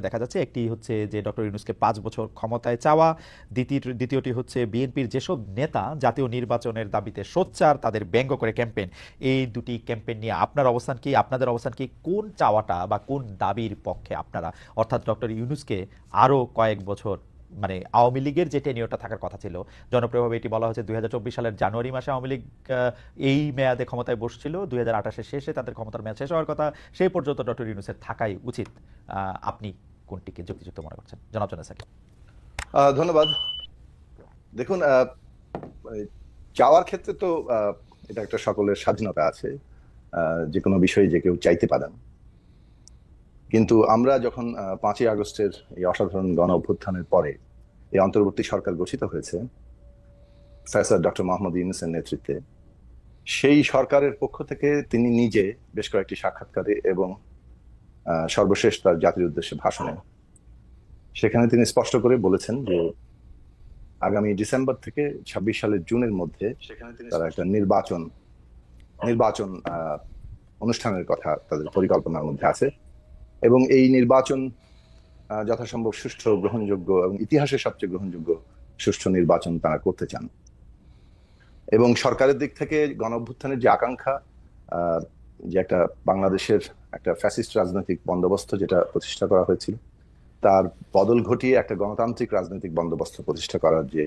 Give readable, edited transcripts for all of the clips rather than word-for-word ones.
দেখা যাচ্ছে একটি হচ্ছে যে ডক্টর ইউনূসকে 5 বছর ক্ষমতায় চাওয়া, দ্বিতীয়টি হচ্ছে বিএনপির যেসব নেতা জাতীয় নির্বাচনের দাবিতে সোচ্চার, তাদের ব্যঙ্গ করে ক্যাম্পেইন। এই দুটি ক্যাম্পেইন নিয়ে আপনার অবস্থান কি, আপনাদের অবস্থান কি? কোন চাওয়াটা বা কোন দাবির পক্ষে আপনারা, অর্থাৎ ডক্টর ইউনূসকে আরো কয়েক বছর, মানে আওয়ামী লীগের যে টেনিওরটা থাকার কথা ছিল, জনপ্রিয়ভাবে এটি বলা হচ্ছে 2024 সালের জানুয়ারি মাসে আওয়ামী লীগ এই মেয়াদে ক্ষমতায় বসছিল, 2028-এর শেষে তাদের ক্ষমতার মেয়াদ শেষ হওয়ার কথা, সেই পর্যন্ত ডক্টর ইউনূসের থাকাই উচিত। আপনি কোনটিকে যুক্তিযুক্ত মনে করছেন, জনাব জোনেস স্যার? ধন্যবাদ। দেখুন, মানে চাওয়ার ক্ষেত্রে তো এটা একটা সকলের স্বাধীনতা আছে, যে কোনো বিষয়ে যে কেউ চাইতে পারেন। কিন্তু আমরা যখন 5ই আগস্টের এই অসাধারণ গণ অভ্যুত্থানের পরে এই অন্তর্বর্তী সরকার গঠিত হয়েছে প্রফেসর ডক্টর মোহাম্মদ ইউনূসের নেতৃত্বে, সেই সরকারের পক্ষ থেকে তিনি নিজে বেশ কয়েকটি সাক্ষাৎকারে এবং সর্বশেষ তার জাতির উদ্দেশ্যে ভাষণে সেখানে তিনি স্পষ্ট করে বলেছেন যে আগামী ডিসেম্বর থেকে 26 সালের জুনের মধ্যে তারা একটা নির্বাচন অনুষ্ঠানের কথা তাদের পরিকল্পনার মধ্যে আছে, এবং এই নির্বাচন যথাসম্ভব সুষ্ঠু, গ্রহণযোগ্য এবং ইতিহাসের সবচেয়ে গ্রহণযোগ্য সুষ্ঠু নির্বাচন তারা করতে চান। এবং সরকারের দিক থেকে গণ অভ্যুত্থানের যে আকাঙ্ক্ষা, যে একটা বাংলাদেশের একটা ফ্যাসিস্ট রাজনৈতিক বন্দোবস্ত যেটা প্রতিষ্ঠা করা হয়েছিল, তার বদল ঘটিয়ে একটা গণতান্ত্রিক রাজনৈতিক বন্দোবস্ত প্রতিষ্ঠা করার যে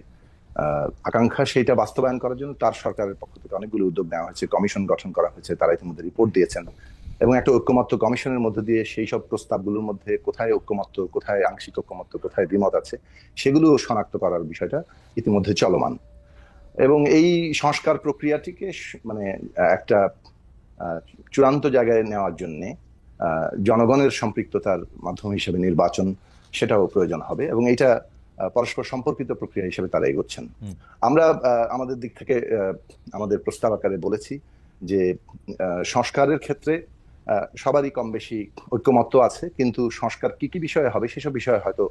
আকাঙ্ক্ষা, সেইটা বাস্তবায়ন করার জন্য তার সরকারের পক্ষ থেকে অনেকগুলো উদ্যোগ নেওয়া হয়েছে, কমিশন গঠন করা হয়েছে, তারা ইতিমধ্যে রিপোর্ট দিয়েছেন, এবং একটা ঐক্যমত্য কমিশনের মধ্যে দিয়ে সেই সব প্রস্তাবগুলোর মধ্যে কোথায় ঐক্যমত্য, কোথায় আংশিক ঐক্যমত্য, কোথায় দ্বিমত আছে, সেগুলো শনাক্ত করার বিষয়টা ইতিমধ্যে চলমান। এবং এই সংস্কার প্রক্রিয়াটিকে মানে একটা চূড়ান্ত জায়গায় নেওয়ার জন্যে জনগণের সম্পৃক্ততার মাধ্যম হিসেবে নির্বাচন, সেটাও প্রয়োজন হবে, এবং এটা পরস্পর সম্পর্কিত প্রক্রিয়া হিসেবে তারা এগোচ্ছেন। আমরা আমাদের দিক থেকে আমাদের প্রস্তাব আকারে বলেছি যে সংস্কারের ক্ষেত্রে সবারই কম বেশি ঐক্যমত্য আছে, কিন্তু সংস্কার কি কি বিষয়ে হবে সেসব বিষয়ে হয়তো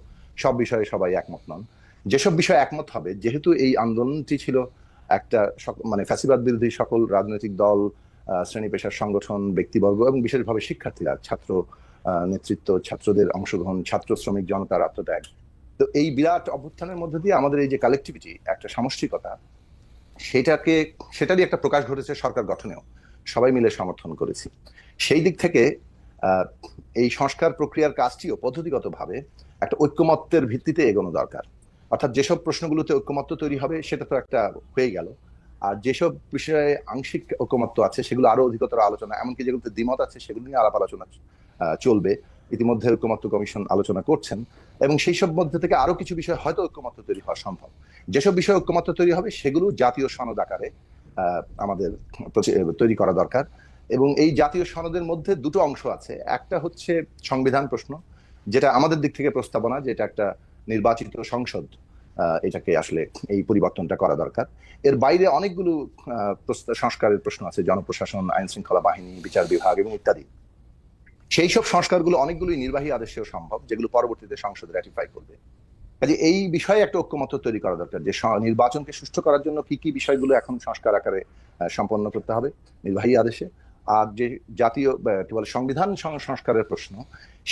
সব বিষয়ে সবাই একমত নন। যেসব বিষয়ে একমত হবে, যেহেতু এই আন্দোলনটি ছিল একটা মানে ফ্যাসিবাদ বিরোধী সকল রাজনৈতিক দল, শ্রেণী পেশার সংগঠন, ব্যক্তিবর্গ এবং বিশেষভাবে শিক্ষার্থীরা, ছাত্র নেতৃত্ব, ছাত্রদের অংশগ্রহণ, ছাত্র শ্রমিক জনতার আত্মত্যাগ, তো এই বিরাট অভ্যুত্থানের মধ্যে দিয়ে আমাদের এই যে কালেকটিভিটি, একটা সামষ্টিকতা, সেটারই একটা প্রকাশ ঘটেছে সরকার গঠনেও, সবাই মিলে সমর্থন করেছি। সেই দিক থেকে এই সংস্কার প্রক্রিয়ার কাজটিও পদ্ধতিগতভাবে একটা ঐক্যমত্যের ভিত্তিতে এগোনো দরকার। অর্থাৎ যেসব প্রশ্নগুলোতে ঐক্যমত্য তৈরি হবে সেটা তো একটা হয়ে গেল, আর যেসব বিষয়ে আংশিক ঐক্যমত্য আছে সেগুলো আরো অধিকতর আলোচনা, এমনকি যেগুলোতে দ্বিমত আছে সেগুলো নিয়ে আলাপ আলোচনা চলবে। ইতিমধ্যে ঐক্যমত্য কমিশন আলোচনা করছেন, এবং সেই সব মধ্যে থেকে আরো কিছু বিষয় হয়তো ঐক্যমত্য তৈরি হওয়া সম্ভব। যেসব বিষয়ে ঐক্যমত্য তৈরি হবে সেগুলো জাতীয় সনদ আকারে আমাদের তৈরি করা দরকার। এবং এই জাতীয় সনদের মধ্যে দুটো অংশ আছে, একটা হচ্ছে সংবিধান প্রশ্ন, যেটা আমাদের দিক থেকে প্রস্তাবনা, যেটা একটা নির্বাচিত সংসদ, এটাকে আসলে এই পরিবর্তনটা করা দরকার। এর বাইরে অনেকগুলো সংস্কারের প্রশ্ন আছে, জনপ্রশাসন, আইন শৃঙ্খলা বাহিনী, বিচার বিভাগ এবং ইত্যাদি। সেই সব সংস্কারগুলো অনেকগুলোই নির্বাহী আদেশেও সম্ভব, যেগুলো পরবর্তীতে সংসদ র্যাটিফাই করবে। কাজে এই বিষয়ে একটা ঐক্যমত্য তৈরি করা দরকার, যে নির্বাচনকে সুষ্ঠু করার জন্য কি কি বিষয়গুলো এখন সংস্কার আকারে সম্পন্ন করতে হবে নির্বাহী আদেশে। আর যে জাতীয় কি বলে সংবিধান সংস্কারের প্রশ্ন,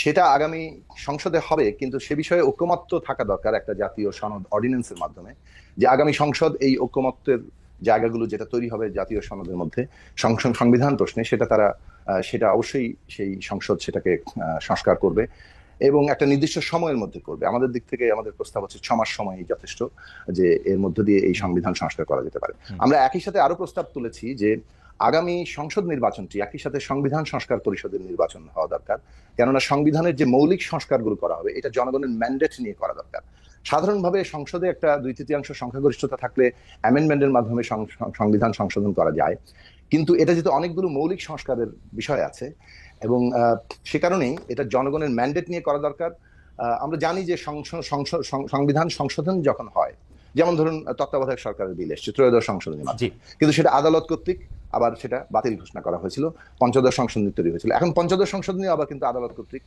সেটা আগামী সংসদে হবে, কিন্তু সে বিষয়ে ঐক্যমত্য থাকা দরকার একটা জাতীয় সনদ অর্ডিন্যান্সের মাধ্যমে, যে আগামী সংসদ এই ঐক্যমত্যের জায়গাগুলো যেটা তৈরি হবে জাতীয় সনদের মধ্যে সংবিধান প্রশ্নে, সেটা অবশ্যই সেই সংসদ সেটাকে সংস্কার করবে, এবং একটা নির্দিষ্ট সময়ের মধ্যে করবে। আমাদের দিক থেকে আমাদের প্রস্তাব হচ্ছে 6 মাস সময়ই যথেষ্ট, যে এর মধ্য দিয়ে এই সংবিধান সংস্কার করা যেতে পারে। আমরা একই সাথে আরো প্রস্তাব তুলেছি যে আগামী সংসদ নির্বাচনটি একই সাথে সংবিধান সংস্কার পরিষদের নির্বাচন হওয়া দরকার, কেননা সংবিধানের যে মৌলিক সংস্কারগুলো করা হবে এটা জনগণের ম্যান্ডেট নিয়ে করা দরকার। সাধারণভাবে সংসদে একটা 2/3 সংখ্যাগরিষ্ঠতা থাকলে অ্যামেন্ডমেন্টের মাধ্যমে সংবিধান সংশোধন করা যায়, কিন্তু এটা যেহেতু অনেকগুলো মৌলিক সংস্কারের বিষয় আছে, এবং সে কারণেই এটা জনগণের ম্যান্ডেট নিয়ে করা দরকার। আমরা জানি যে সংবিধান সংশোধন যখন হয়, যেমন ধরুন তত্ত্বাবধায়ক সরকারের বিল এসছে ত্রয়োদশ সংশোধনী মাধ্যমে, কিন্তু সেটা আদালত কর্তৃক আবার সেটা বাতিল ঘোষণা করা হয়েছিল, পঞ্চদশ সংশোধনী তৈরি হয়েছিল, এখন পঞ্চদশ সংশোধনী আবার কিন্তু আদালত কর্তৃক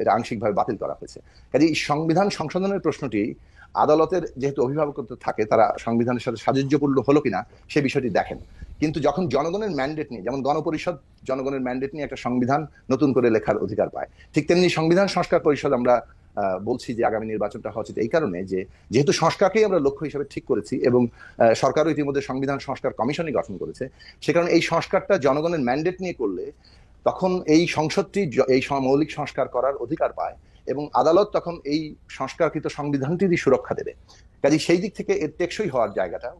এটা আংশিকভাবে বাতিল করা হয়েছে। কাজে সংবিধান সংশোধনের প্রশ্নটি আদালতের যেহেতু অভিভাবকত্ব থাকে, তারা সংবিধানের সাথে সাযুজ্যপূর্ণ হলো কিনা সে বিষয়টি দেখেন। কিন্তু যখন জনগণের ম্যান্ডেট নিয়ে, যেমন গণপরিষদ জনগণের ম্যান্ডেট নিয়ে একটা সংবিধান নতুন করে লেখার অধিকার পায়, ঠিক তেমনি সংবিধান সংস্কার পরিষদ আমরা বলছি যে আগামী নির্বাচনটা হওয়া উচিত এই কারণে যে যেহেতু সংস্কারকেই আমরা লক্ষ্য হিসেবে ঠিক করেছি এবং সরকারও ইতিমধ্যে সংবিধান সংস্কার কমিশনই গঠন করেছে, সে কারণে এই সংস্কারটা জনগণের ম্যান্ডেট নিয়ে করলে তখন এই সংসদটি এই মৌলিক সংস্কার করার অধিকার পায় এবং আদালত তখন এই সংস্কারকৃত সংবিধানটিরই সুরক্ষা দেবে। কাজে সেই দিক থেকে এর টেকসই হওয়ার জায়গাটা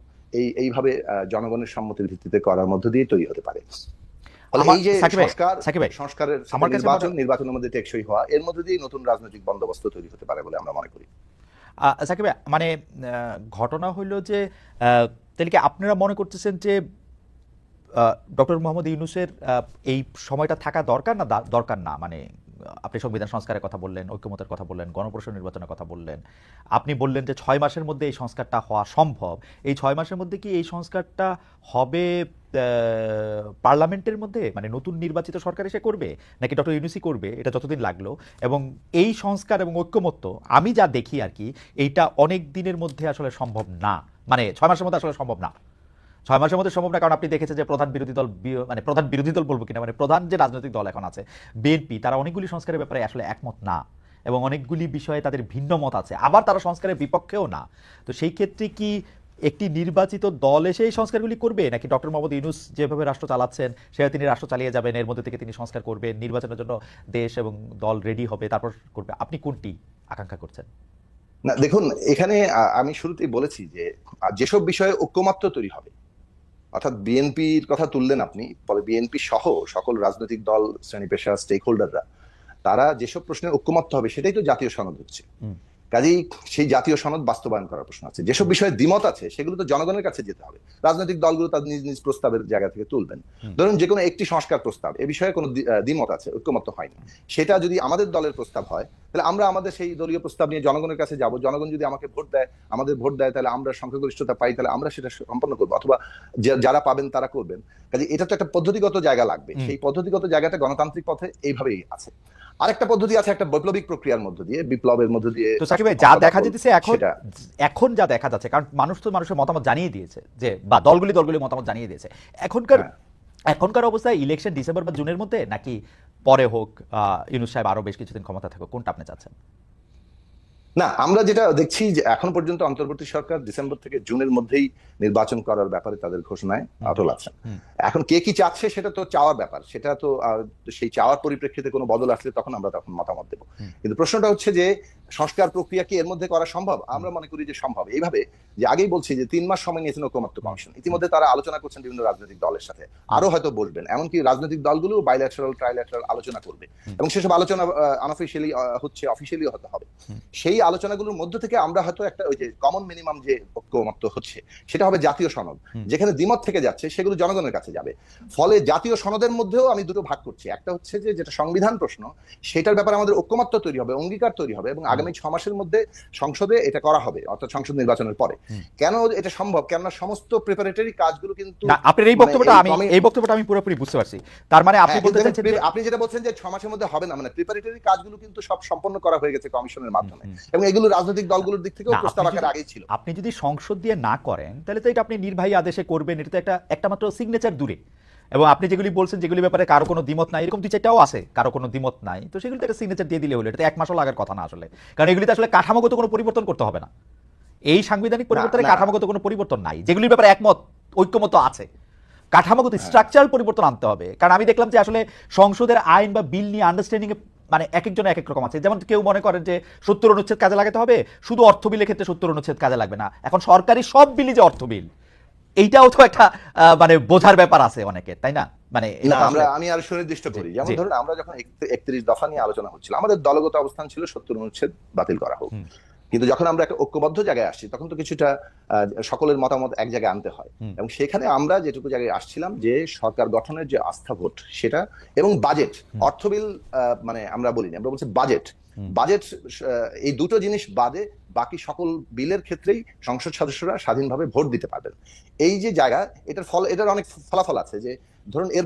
এইভাবে জনগণের সম্মতির ভিত্তিতে করার মধ্য দিয়ে তৈরি হতে পারে। এই যে সংস্কারের নির্বাচনের মধ্যে টেকসই হওয়া, এর মধ্যে দিয়ে নতুন রাজনৈতিক বন্দোবস্ত তৈরি হতে পারে বলে আমরা মনে করি। সাকিব ভাই, মানে ঘটনা হইল যে তাহলে কি আপনারা মনে করতেছেন যে ডক্টর মোহাম্মদ ইউনূসের এই সময়টা থাকা দরকার না দরকার না? মানে আপনি সংবিধান সংস্কারের কথা বললেন, ঐক্যমতের কথা বললেন, গণপরিষদ নির্বাচনের কথা বললেন, আপনি বললেন যে 6 মাসের মধ্যে এই সংস্কারটা হওয়া সম্ভব। এই 6 মাসের মধ্যে কি এই সংস্কারটা হবে পার্লামেন্টের মধ্যে, মানে নতুন নির্বাচিত সরকার এসে করবে, নাকি ডক্টর ইউনূসই করবে? এটা যতদিন লাগলো, এবং এই সংস্কার এবং ঐক্যমত্য আমি যা দেখি আর কি, এইটা অনেক দিনের মধ্যে আসলে সম্ভব না, মানে 6 মাসের মধ্যে আসলে সম্ভব না। 6 মাসের মধ্যে সম্ভব না, কারণ আপনি দেখেছেন যে প্রধান বিরোধী দল বলবো কিনা, মানে প্রধান যে রাজনৈতিক দল এখন আছে বিএনপি, তারা অনেকগুলি সংস্কারের ব্যাপারে আসলে একমত না এবং অনেকগুলি বিষয়ে তাদের ভিন্ন মত আছে, আবার তারা সংস্কারের বিপক্ষেও না। তো সেই ক্ষেত্রে কি একটি নির্বাচিত দল এসে এই সংস্কারগুলি করবে, নাকি ডক্টর মোহাম্মদ ইউনূস যেভাবে রাষ্ট্র চালাচ্ছেন সেভাবে তিনি রাষ্ট্র চালিয়ে যাবেন, এর মধ্যে থেকে তিনি সংস্কার করবেন, নির্বাচনের জন্য দেশ এবং দল রেডি হবে, তারপর করবে? আপনি কোনটি আকাঙ্ক্ষা করছেন? না দেখুন, এখানে আমি শুরুতেই বলেছি যে যেসব বিষয়ে ঐক্যমত্য তৈরি হবে, অর্থাৎ বিএনপির কথা তুললেন আপনি, ফলে বিএনপি সহ সকল রাজনৈতিক দল, শ্রেণী পেশা, স্টেক হোল্ডাররা, তারা যেসব প্রশ্নে ঐক্যমত্য হবে সেটাই তো জাতীয় সনদ হচ্ছে। কাজেই সেই জাতীয় সনদ বাস্তবায়ন করার প্রশ্ন আছে। যেসব বিষয়ে দ্বিমত আছে সেগুলো তো জনগণের কাছে যেতে হবে। রাজনৈতিক দলগুলো তাদের নিজ নিজ প্রস্তাবের জায়গা থেকে তুলবেন। ধরুন যে কোনো একটি সংস্কার প্রস্তাব, এ বিষয়ে কোনো দ্বিমত আছে, ঐক্যমত্য হয়নি, সেটা যদি আমাদের দলের প্রস্তাব হয়, তাহলে আমরা আমাদের সেই দলীয় প্রস্তাব নিয়ে জনগণের কাছে যাব। জনগণ যদি আমাকে ভোট দেয়, আমাদের ভোট দেয়, তাহলে আমরা সংখ্যাগরিষ্ঠতা পাই, তাহলে আমরা সেটা সম্পন্ন করবো, অথবা যারা পাবেন তারা করবেন। কাজে এটা তো একটা পদ্ধতিগত জায়গা লাগবে। সেই পদ্ধতিগত জায়গাটা গণতান্ত্রিক পথে এইভাবেই আছে। আরেকটা পদ্ধতি আছে একটা বৈপ্লবিক প্রক্রিয়ার মধ্য দিয়ে, বিপ্লবের মধ্য দিয়ে। তো সাকিব ভাই, যা দেখা যেতেছে এখন যা দেখা যাচ্ছে, কারণ মানুষ তো মানুষের মতামত জানিয়ে দিয়েছে, যে বা দলগুলি মতামত জানিয়ে দিয়েছে, এখনকার অবস্থায় ইলেকশন ডিসেম্বর বা জুনের মধ্যে, নাকি পরে হোক, ইউনূস সাহেব আরো বেশ কিছুদিন ক্ষমতা থাকুক, কোনটা আপনি চাচ্ছেন? না, আমরা যেটা দেখছি যে এখন পর্যন্ত অন্তর্বর্তী সরকার ডিসেম্বর থেকে জুনের মধ্যেই নির্বাচন করার ব্যাপারে তাদের ঘোষণায় অটল আছেন। এখন কে কি চাচ্ছে সেটা তো চাওয়ার ব্যাপার, সেটা তো সেই চাওয়ার পরিপ্রেক্ষিতে কোনো বদল আসলে তখন আমরা মতামত দেবো। কিন্তু প্রশ্নটা হচ্ছে যে সংস্কার প্রক্রিয়া কি এর মধ্যে করা সম্ভব? আমরা মনে করি যে সম্ভব, এইভাবে যে আগেই বলছি যে 3 মাস সময় নিয়েছেন ঐকমত্য কমিশন। ইতিমধ্যে তারা আলোচনা করছেন বিভিন্ন রাজনৈতিক দলের সাথে, আরো হয়তো বসবেন, এমনকি রাজনৈতিক দলগুলো বাইল্যাটারাল ট্রাইল্যাটারাল আলোচনা করবে, এবং সেসব আলোচনা আনঅফিশিয়ালি হচ্ছে, অফিশিয়ালিও হতে হবে। সেই আলোচনাগুলোর মধ্য থেকে আমরা হয়তো একটা ওই যে কমন মিনিমাম যে ঐকমত্য হচ্ছে সেটা হবে জাতীয় সনদ। যেখানে দ্বিমত থেকে যাচ্ছে সেগুলো জনগণের কাছে যাবে। ফলে জাতীয় সনদের মধ্যেও আমি দুটো ভাগ করছি। একটা হচ্ছে যে যেটা সংবিধান প্রশ্ন, সেটার ব্যাপারে আমাদের ঐকমত্য তৈরি হবে, অঙ্গীকার তৈরি হবে, এবং আগামী 6 মাসের মধ্যে সংসদে এটা করা হবে, অর্থাৎ সংসদ নির্বাচনের পরে। কেন এটা সম্ভব? কেননা সমস্ত প্রিপারেটরি কাজগুলো কিন্তু আপনার এই বক্তব্যটা আমি পুরোপুরি বুঝতে পারছি। তার মানে আপনি বলতে চাচ্ছেন যে আপনি যেটা বলছেন যে 6 মাসের মধ্যে হবে না, মানে প্রিপারেটরি কাজগুলো কিন্তু সব সম্পন্ন করা হয়ে গেছে কমিশনের মাধ্যমে, এবং এগুলো রাজনৈতিক দলগুলোর দিক থেকেও প্রস্তাব আকারে আগেই ছিল। আপনি যদি সংসদ দিয়ে না করেন, তাহলে তো এটা আপনি নির্বাহী আদেশে করবেন, এটা তো একটা মাত্র সিগনেচার দূরে। এবং আপনি যেগুলি বলছেন, যেগুলি ব্যাপারে কারো কোনো দ্বিমত নাই, এরকম 2-4টাও আছে কারো কোনো দ্বিমত নাই, তো সেগুলিতে একটা সিগনেচার দিয়ে দিলে হলো। এটা 1 মাসও লাগার কথা না আসলে, কারণ এগুলিতে আসলে কাঠামোগত কোনো পরিবর্তন করতে হবে না। এই সাংবিধানিক পরিবর্তনে কাঠামোগত কোনো পরিবর্তন নাই। যেগুলির ব্যাপারে ঐক্যমত আছে, কাঠামোগত স্ট্রাকচারাল পরিবর্তন আনতে হবে। কারণ আমি দেখলাম যে আসলে সংসদের আইন বা বিল নিয়ে আন্ডারস্ট্যান্ডিং মানে এক একজন এক এক রকম আছে। যেমন কেউ মনে করেন যে 70 অনুচ্ছেদ কাজে লাগাতে হবে, শুধু অর্থ বিলের ক্ষেত্রে 70 অনুচ্ছেদ কাজে লাগবে না। এখন সরকারি সব বিলই যে অর্থ বিল, এইটাও তো একটা মানে বোঝার ব্যাপার আছে অনেকের, তাই না? মানে আমি আরো সুনির্দিষ্ট করি, যেমন ধরুন আমরা যখন 31 দফা নিয়ে আলোচনা হচ্ছিল, আমাদের দলগত অবস্থান ছিল 70 অনুচ্ছেদ বাতিল করা হোক। কিন্তু যখন আমরা একটা ঐক্যবদ্ধ জায়গায় আসছি, তখন তো কিছুটা সকলের মতামত এক জায়গায় আনতে হয়, এবং সেখানে আমরা যেটুকু জায়গায় আসছিলাম যে সরকার গঠনের যে আস্থা ভোট সেটা, এবং বাজেট, অর্থ বিল মানে আমরা বলিনি, আমরা বলছি বাজেট, এই দুটো জিনিস বাদে বাকি সকল বিলের ক্ষেত্রেই সংসদ সদস্যরা স্বাধীনভাবে ভোট দিতে পারবেন। এই যে জায়গা, এটার অনেক ফলাফল আছে। যে ধরুন এর